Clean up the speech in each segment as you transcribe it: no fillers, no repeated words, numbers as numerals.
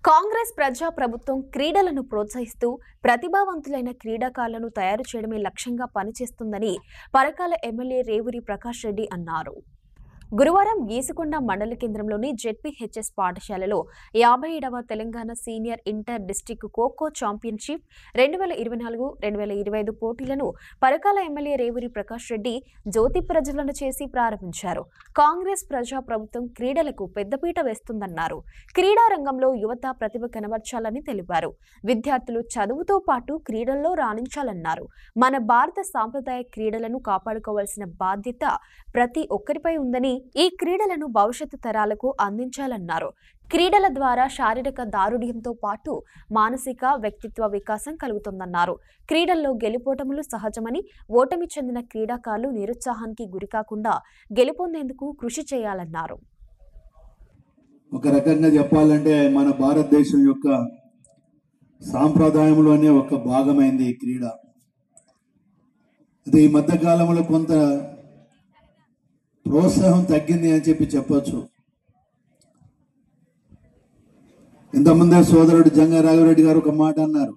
కాంగ్రెస్ ప్రజా ప్రభుత్వం క్రీడలను ప్రోత్సహిస్తూ ప్రతిభావంతులైన క్రీడాకారులను తయారు చేయడమే లక్ష్యంగా పనిచేస్తుందని పరకాల ఎమ్మెల్యే రేవూరి ప్రకాష్ రెడ్డి అన్నారు. గురువారం గీసుకొండ మండల కేంద్రంలోని జెడ్పీహెచ్ఎస్ పాఠశాలలో 57వ Telangana senior inter district kho kho championship 2024-2025 పోటీలను పరకాల ఎమ్మెల్యే రేవూరి ప్రకాష్ రెడ్డి జ్యోతి ప్రజ్వలన చేసి ప్రారంభించారు. కాంగ్రెస్ ప్రజా ప్రభుత్వం క్రీడలకు పెద్దపీట వేస్తుందన్నారు. క్రీడా రంగంలో యువత ప్రతిభ కనబర్చాలని తెలిపారు. విద్యార్థులు చదువుతో పాటు క్రీడల్లో రాణించాలన్నారు. మన భారత సాంప్రదాయ క్రీడలను కాపాడుకోవాల్సిన బాధ్యత ప్రతి ఒక్కరిపై ఉందని, ఈ క్రీడలను భవిష్యత్తు తరాలకు అందించాలన్నారు. క్రీడల ద్వారా శారీరక దారుఢ్యంతో పాటు మానసిక వ్యక్తిత్వ వికాసం కలుగుతుందన్నారు. క్రీడల్లో గెలుపోటములు సహజమని, ఓటమి చెందిన క్రీడాకారులు నిరుత్సాహానికి గురికాకుండా గెలుపొందేందుకు కృషి చేయాలన్నారు. ఒక రకంగా చెప్పాలంటే మన భారతదేశం యొక్క సాంప్రదాయంలోనే ఒక భాగమైంది ఈ క్రీడ. అది ఈ మధ్య కాలంలో కొంత ప్రోత్సాహం తగ్గింది అని చెప్పొచ్చు. ఇంతకుముందే సోదరుడు జంగా రాఘవరెడ్డి గారు ఒక మాట అన్నారు.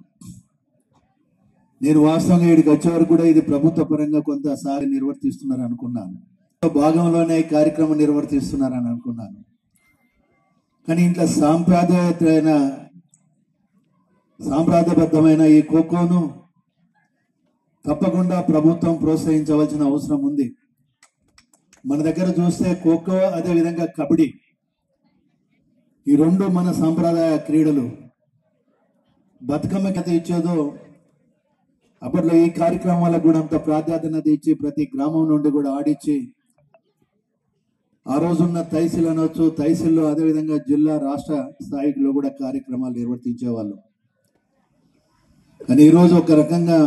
నేను వాస్తవంగా వీడికి వచ్చేవారు కూడా ఇది ప్రభుత్వ పరంగా కొంత సారి నిర్వర్తిస్తున్నారు అనుకున్నాను. భాగంలోనే ఈ కార్యక్రమం నిర్వర్తిస్తున్నారని అనుకున్నాను. కానీ ఇంట్లో సాంప్రదాయబద్ధమైన ఈ ఖోఖోను తప్పకుండా ప్రభుత్వం ప్రోత్సహించవలసిన అవసరం ఉంది. మన దగ్గర చూస్తే ఖోఖో, అదేవిధంగా కబడ్డీ, ఈ రెండు మన సాంప్రదాయ క్రీడలు. బతుకమ్మ కథ ఇచ్చేదో అప్పట్లో ఈ కార్యక్రమం వల్ల కూడా అంత ప్రాధాన్యత ఇచ్చి ప్రతి గ్రామం నుండి కూడా ఆడిచ్చి ఆ రోజున్న తహసీల్ అనవచ్చు, తహసీల్లో అదేవిధంగా జిల్లా రాష్ట్ర స్థాయిలో కూడా కార్యక్రమాలు నిర్వర్తించేవాళ్ళు. కానీ ఈరోజు ఒక రకంగా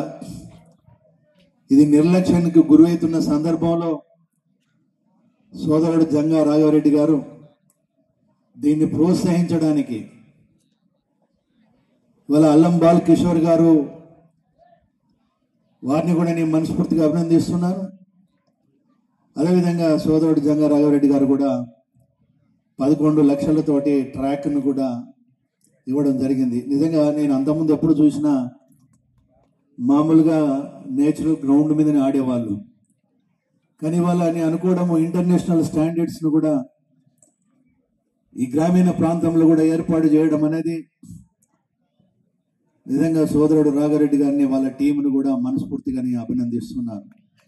ఇది నిర్లక్ష్యానికి గురవుతున్న సందర్భంలో సోదరుడు జంగా రాఘవరెడ్డి గారు దీన్ని ప్రోత్సహించడానికి ఇవాళ అల్లం బాల్ కిషోర్ గారు, వారిని కూడా నేను మనస్ఫూర్తిగా అభినందిస్తున్నాను. అదేవిధంగా సోదరుడు జంగా రాఘవరెడ్డి గారు కూడా 11 లక్షలతోటి ట్రాక్ను కూడా ఇవ్వడం జరిగింది. నిజంగా నేను అంతకుముందు ఎప్పుడు చూసినా మామూలుగా నేచురల్ గ్రౌండ్ మీదనే ఆడేవాళ్ళు. కానీ వాళ్ళని అనుకోవడము ఇంటర్నేషనల్ స్టాండర్డ్స్ను కూడా ఈ గ్రామీణ ప్రాంతంలో కూడా ఏర్పాటు చేయడం అనేది నిజంగా సోదరుడు రాఘవరెడ్డి గారిని, వాళ్ళ టీంను కూడా మనస్ఫూర్తిగా నేను అభినందిస్తున్నాను.